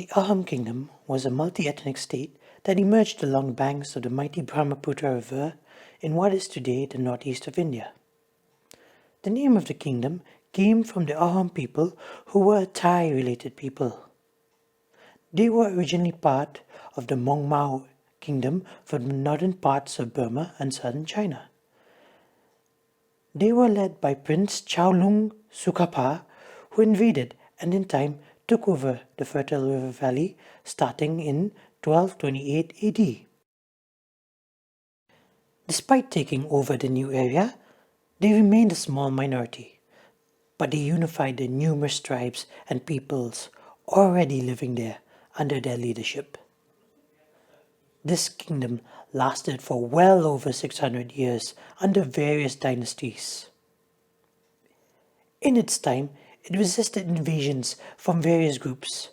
The Ahom Kingdom was a multi-ethnic state that emerged along the banks of the mighty Brahmaputra River in what is today the northeast of India. The name of the kingdom came from the Ahom people, who were a Thai-related people. They were originally part of the Mao kingdom from the northern parts of Burma and southern China. They were led by Prince Chaolung Sukapa, who invaded and in time took over the fertile river valley starting in 1228 AD. Despite taking over the new area, they remained a small minority, but they unified the numerous tribes and peoples already living there under their leadership. This kingdom lasted for well over 600 years under various dynasties. In its time, it resisted invasions from various groups,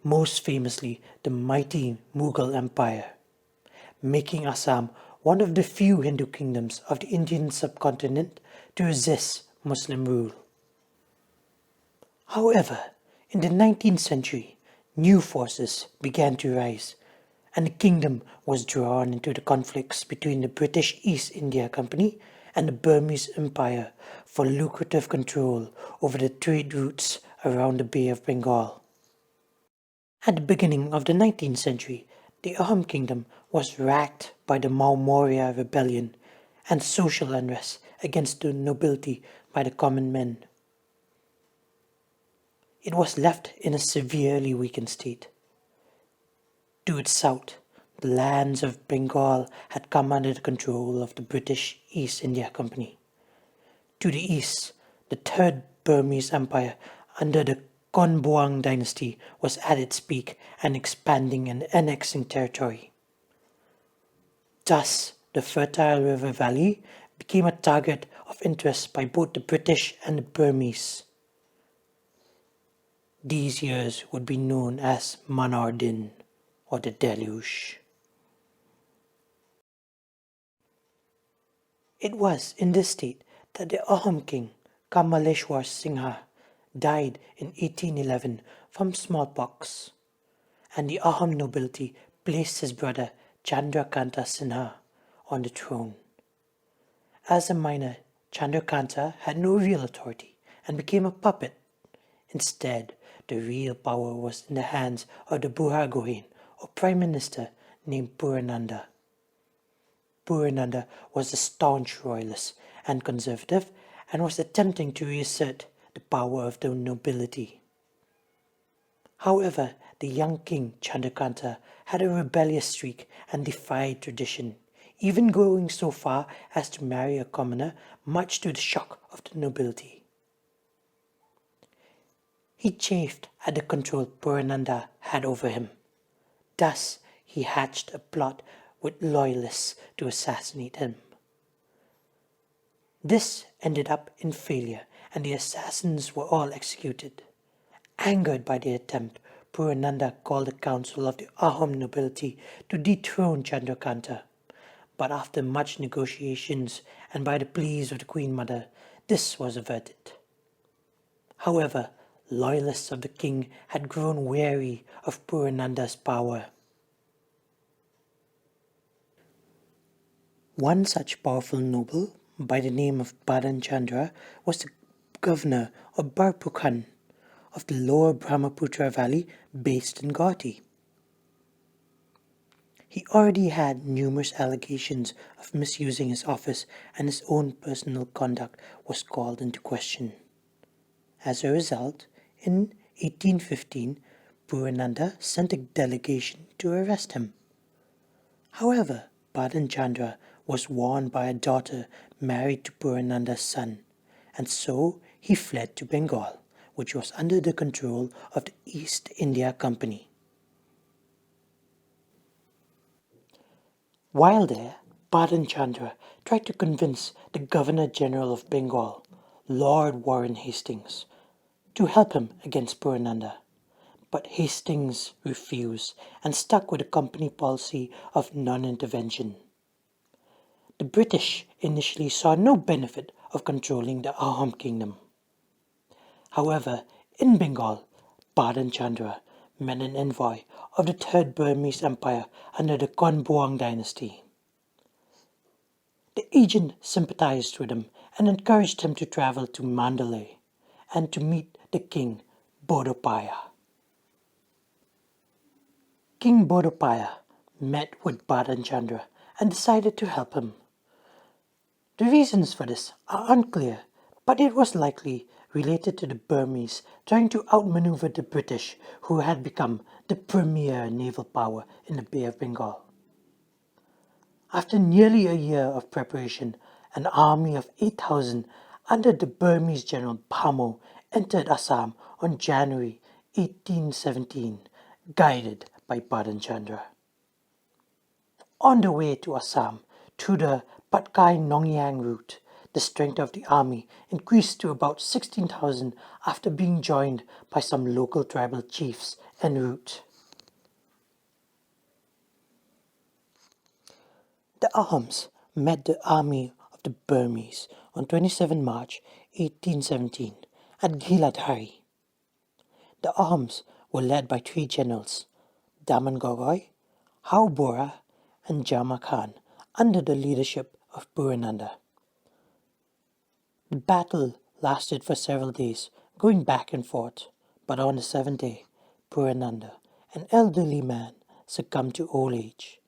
most famously the mighty Mughal Empire, making Assam one of the few Hindu kingdoms of the Indian subcontinent to resist Muslim rule. However, in the 19th century, new forces began to rise, and the kingdom was drawn into the conflicts between the British East India Company and the Burmese Empire for lucrative control over the trade routes around the Bay of Bengal. At the beginning of the 19th century, the Ahom Kingdom was racked by the Maurya rebellion and social unrest against the nobility by the common men. It was left in a severely weakened state. To its south, the lands of Bengal had come under the control of the British East India Company. To the east, the Third Burmese Empire under the Konboang dynasty was at its peak and expanding and annexing territory. Thus, the fertile river valley became a target of interest by both the British and the Burmese. These years would be known as Manardin, or the Deluge. It was in this state that the Ahom king, Kamaleshwar Singha, died in 1811 from smallpox, and the Ahom nobility placed his brother Chandrakanta Sinha on the throne. As a minor, Chandrakanta had no real authority and became a puppet. Instead, the real power was in the hands of the Burhagohin, or prime minister, named Purananda. Purananda was a staunch royalist and conservative and was attempting to reassert the power of the nobility. However, the young king Chandrakanta had a rebellious streak and defied tradition, even going so far as to marry a commoner, much to the shock of the nobility. He chafed at the control Purananda had over him. Thus, he hatched a plot with loyalists to assassinate him. This ended up in failure, and the assassins were all executed. Angered by the attempt, Purananda called a council of the Ahom nobility to dethrone Chandrakanta. But after much negotiations and by the pleas of the Queen Mother, this was averted. However, loyalists of the king had grown weary of Purananda's power. One such powerful noble, by the name of Badan Chandra, was the governor of Barpukhan of the lower Brahmaputra valley based in Gauti. He already had numerous allegations of misusing his office, and his own personal conduct was called into question. As a result, in 1815, Purananda sent a delegation to arrest him. However, Badan Chandra was warned by a daughter married to Purananda's son, and so he fled to Bengal, which was under the control of the East India Company. While there, Badan Chandra tried to convince the Governor-General of Bengal, Lord Warren Hastings, to help him against Purananda. But Hastings refused and stuck with the company policy of non-intervention. The British initially saw no benefit of controlling the Ahom Kingdom. However, in Bengal, Badan Chandra met an envoy of the Third Burmese Empire under the Konbuang dynasty. The agent sympathized with him and encouraged him to travel to Mandalay and to meet the king Bodopaya. King Bodopaya met with Badan Chandra and decided to help him. The reasons for this are unclear, but it was likely related to the Burmese trying to outmaneuver the British, who had become the premier naval power in the Bay of Bengal. After nearly a year of preparation, an army of 8,000 under the Burmese general Phamo entered Assam on January 1817, guided by Badan Chandra. On the way to Assam, through the Patkai-Nongyang route, the strength of the army increased to about 16,000 after being joined by some local tribal chiefs en route. The Ahoms met the army of the Burmese on 27 March 1817 at Giladhari. The Ahoms were led by three generals, Daman Gogoi, Hao Bora, and Jama Khan, under the leadership of Purananda. The battle lasted for several days, going back and forth, but on the seventh day, Purananda, an elderly man, succumbed to old age.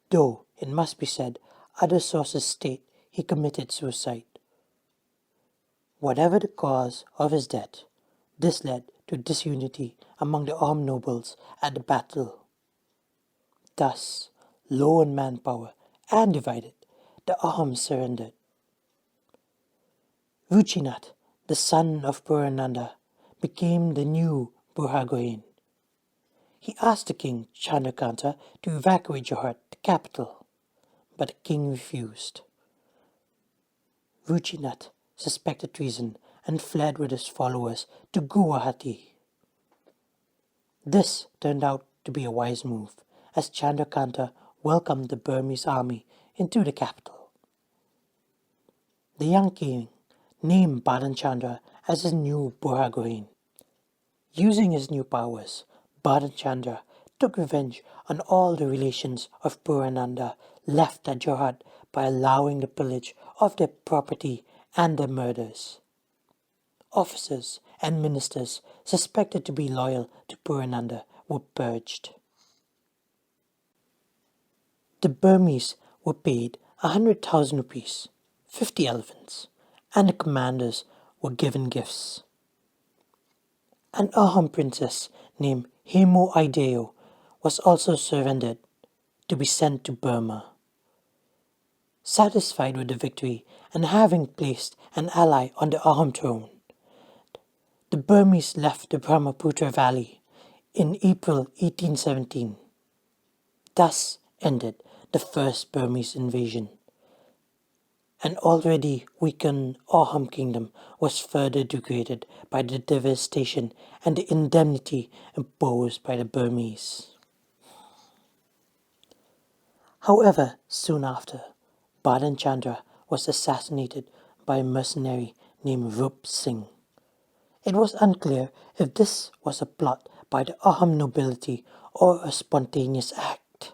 Though, it must be said, other sources state he committed suicide. Whatever the cause of his death, this led to disunity among the Ahom nobles at the battle. Thus, low in manpower and divided, the Ahoms surrendered. Ruchinath, the son of Purananda, became the new Burhagohin. He asked the king Chandrakanta to evacuate Johor, the capital, but the king refused. Ruchinath suspected treason and fled with his followers to Guwahati. This turned out to be a wise move, as Chandrakanta welcomed the Burmese army into the capital. The young king named Badan Chandra as his new Burhagohin. Using his new powers, Badan Chandra took revenge on all the relations of Purananda left at Johor by allowing the pillage of their property and their murders. Officers and ministers suspected to be loyal to Purananda were purged. The Burmese were paid 100,000 rupees, 50 elephants, and the commanders were given gifts. An Ahom princess named Hemo Ideo was also surrendered to be sent to Burma. Satisfied with the victory and having placed an ally on the Ahom throne, the Burmese left the Brahmaputra Valley in April 1817. Thus ended the first Burmese invasion. An already weakened Ahom Kingdom was further degraded by the devastation and the indemnity imposed by the Burmese. However, soon after, Badan Chandra was assassinated by a mercenary named Rup Singh. It was unclear if this was a plot by the Ahom nobility or a spontaneous act.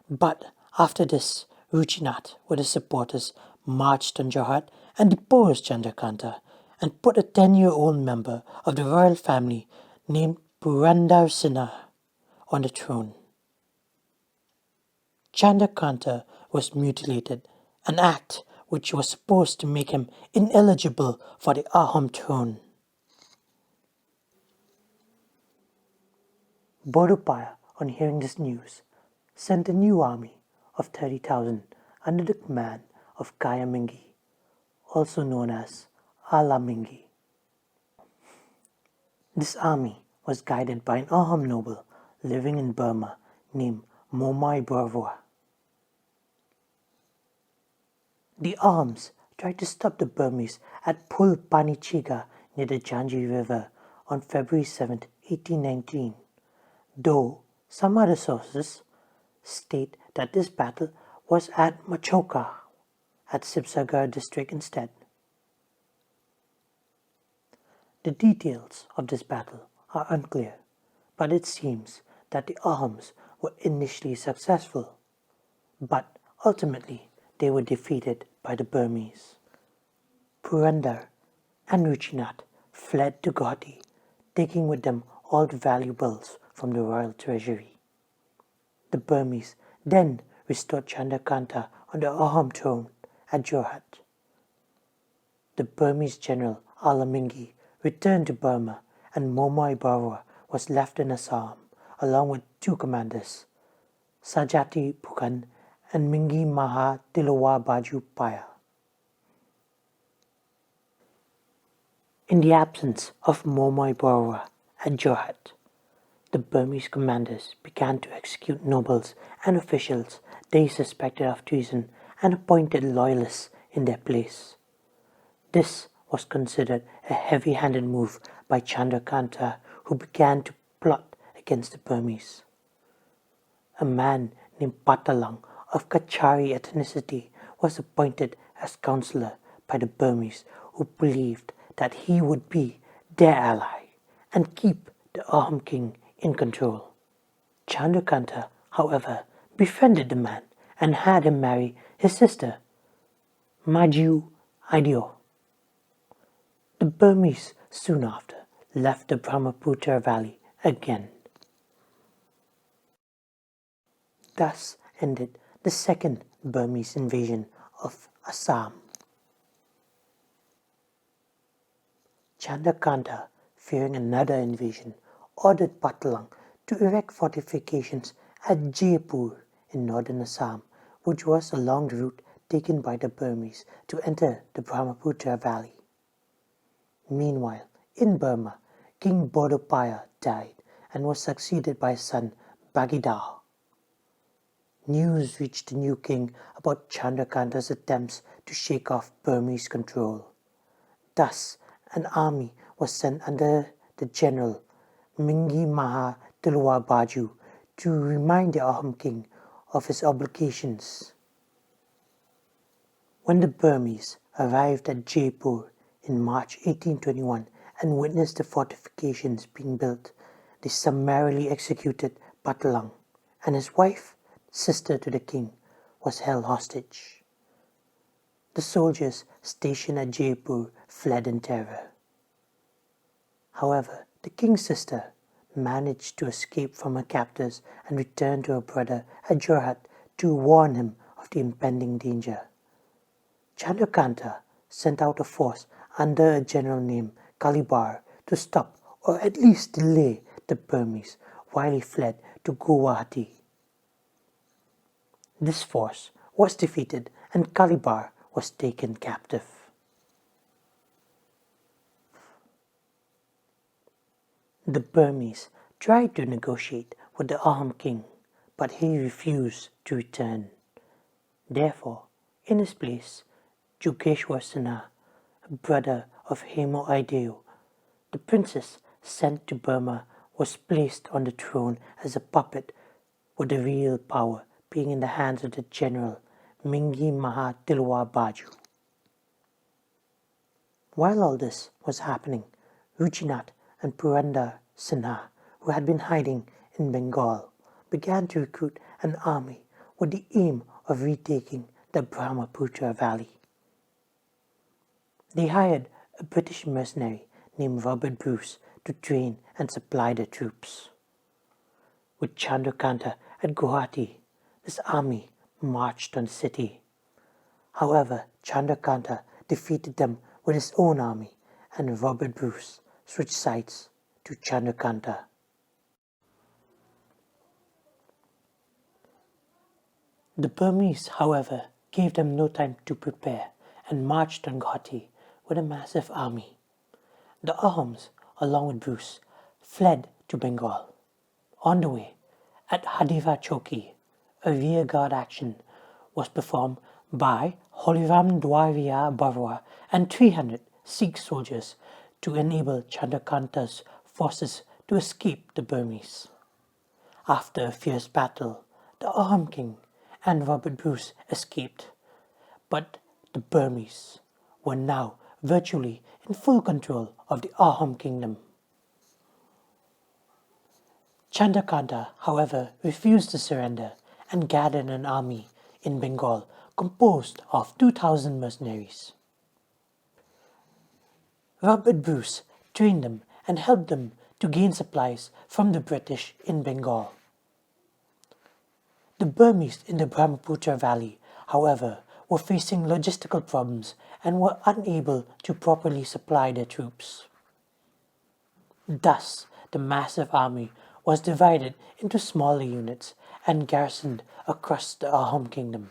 But after this, Ruchinath with his supporters marched on Johor and deposed Chandrakanta and put a 10-year-old member of the royal family named Purandar Sinha on the throne. Chandrakanta was mutilated, an act which was supposed to make him ineligible for the Ahom throne. Bodopaya, on hearing this news, sent a new army of 30,000 under the command of Kayamingi, also known as Alamingi. This army was guided by an Ahom noble living in Burma named Momai Baruah. The Ahoms tried to stop the Burmese at Pul Panichiga near the Janji River on February 7, 1819, though some other sources state that this battle was at Machoka at Sibsagar district instead. The details of this battle are unclear, But it seems that the Ahoms were initially successful, but ultimately they were defeated by the Burmese. Purandar and Ruchinath fled to Guwahati, taking with them all the valuables from the royal treasury. The Burmese then restored Chandrakanta on the Ahom throne at Jorhat. The Burmese general Alamingi returned to Burma, and Momoi Baruah was left in Assam along with two commanders, Sajati Pukan and Mingi Maha Tilawa Baju Paya. In the absence of Momoi Baruah at Jorhat, the Burmese commanders began to execute nobles and officials they suspected of treason and appointed loyalists in their place. This was considered a heavy-handed move by Chandrakanta, who began to plot against the Burmese. A man named Patalang of Kachari ethnicity was appointed as counselor by the Burmese, who believed that he would be their ally and keep the Ahom king in control. Chandrakanta, however, befriended the man and had him marry his sister, Maju Idio. The Burmese soon after left the Brahmaputra valley again. Thus ended the second Burmese invasion of Assam. Chandrakanta, fearing another invasion, ordered Patalang to erect fortifications at Jaipur in northern Assam, which was along the route taken by the Burmese to enter the Brahmaputra valley. Meanwhile, in Burma, King Bodopaya died and was succeeded by his son Bagidao. News reached the new king about Chandrakanta's attempts to shake off Burmese control. Thus, an army was sent under the general Mingi Maha Tilawa Baju to remind the Ahom king of his obligations. When the Burmese arrived at Jaipur in March 1821 and witnessed the fortifications being built, they summarily executed Patalang, and his wife, sister to the king, was held hostage. The soldiers stationed at Jaipur fled in terror. However, the king's sister managed to escape from her captors and return to her brother at Jorhat to warn him of the impending danger. Chandrakanta sent out a force under a general named Kalibar to stop or at least delay the Burmese while he fled to Guwahati. This force was defeated and Kalibar was taken captive. The Burmese tried to negotiate with the Ahom king, but he refused to return. Therefore, in his place, Jugeshwar Sinha, a brother of Hemo Ideo, the princess sent to Burma, was placed on the throne as a puppet, with the real power being in the hands of the general Mingi Maha Tilawa Baju. While all this was happening, Ruchinath and Purandar Sinha, who had been hiding in Bengal, began to recruit an army with the aim of retaking the Brahmaputra valley. They hired a British mercenary named Robert Bruce to train and supply the troops. With Chandrakanta at Guwahati, this army marched on the city. However, Chandrakanta defeated them with his own army, and Robert Bruce switched sides to Chandrakanta. The Burmese, however, gave them no time to prepare and marched on Guwahati with a massive army. The Ahoms, along with Bruce, fled to Bengal. On the way, at Hadiva Choki, a rearguard action was performed by Holiram Dwaria Baruah and 300 Sikh soldiers to enable Chandrakanta's forces to escape the Burmese. After a fierce battle, the Ahom king and Robert Bruce escaped, but the Burmese were now virtually in full control of the Ahom Kingdom. Chandrakanta, however, refused to surrender and gathered an army in Bengal composed of 2,000 mercenaries. Robert Bruce trained them and helped them to gain supplies from the British in Bengal. The Burmese in the Brahmaputra Valley, however, were facing logistical problems and were unable to properly supply their troops. Thus, the massive army was divided into smaller units and garrisoned across the Ahom Kingdom.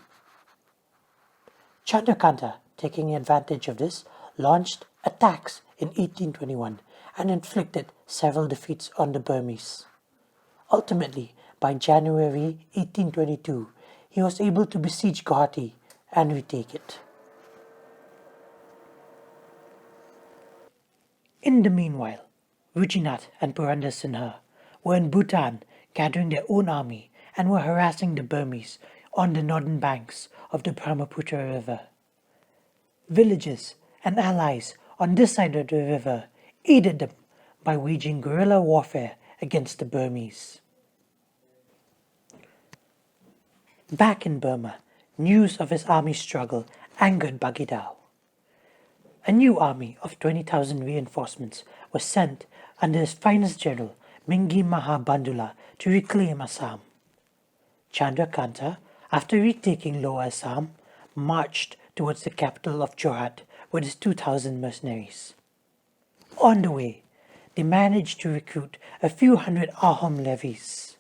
Chandrakanta, taking advantage of this, launched attacks in 1821 and inflicted several defeats on the Burmese. Ultimately, by January 1822, he was able to besiege Guwahati and retake it. In the meanwhile, Ruchinath and Purandar Sinha were in Bhutan gathering their own army and were harassing the Burmese on the northern banks of the Brahmaputra River. Villagers and allies on this side of the river aided them by waging guerrilla warfare against the Burmese. Back in Burma, news of his army's struggle angered Bagidao. A new army of 20,000 reinforcements was sent under his finest general, Mingi Mahabandula, to reclaim Assam. Chandrakanta, after retaking Lower Assam, marched towards the capital of Jorhat with his 2,000 mercenaries. On the way, they managed to recruit a few hundred Ahom levies.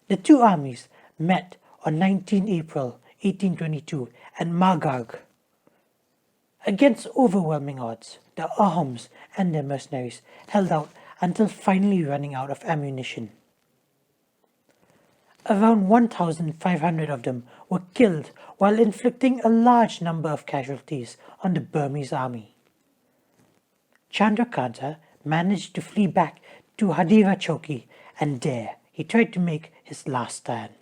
The two armies met on 19 April 1822 at Magarg. Against overwhelming odds, the Ahoms and their mercenaries held out until finally running out of ammunition. Around 1,500 of them were killed while inflicting a large number of casualties on the Burmese army. Chandrakanta managed to flee back to Hadira Chowki, and there he tried to make his last stand.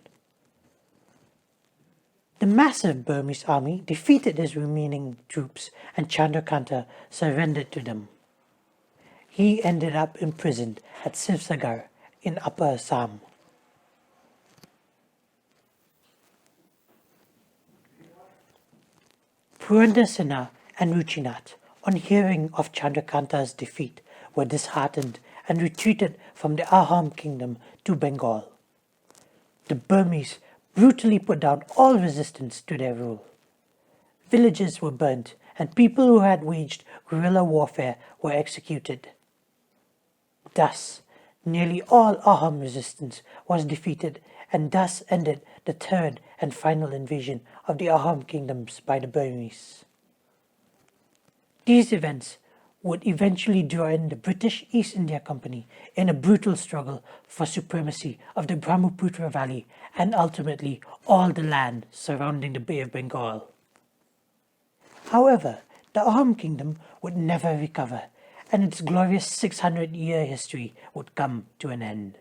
The massive Burmese army defeated his remaining troops and Chandrakanta surrendered to them. He ended up imprisoned at Sivsagar in Upper Assam. Purandar Sinha and Ruchinath, on hearing of Chandrakanta's defeat, were disheartened and retreated from the Ahom Kingdom to Bengal. The Burmese brutally put down all resistance to their rule. Villages were burnt and people who had waged guerrilla warfare were executed. Thus, nearly all Ahom resistance was defeated and thus ended the third and final invasion of the Ahom kingdoms by the Burmese. These events would eventually draw in the British East India Company in a brutal struggle for supremacy of the Brahmaputra Valley and ultimately all the land surrounding the Bay of Bengal. However, the Ahom Kingdom would never recover, and its glorious 600-year history would come to an end.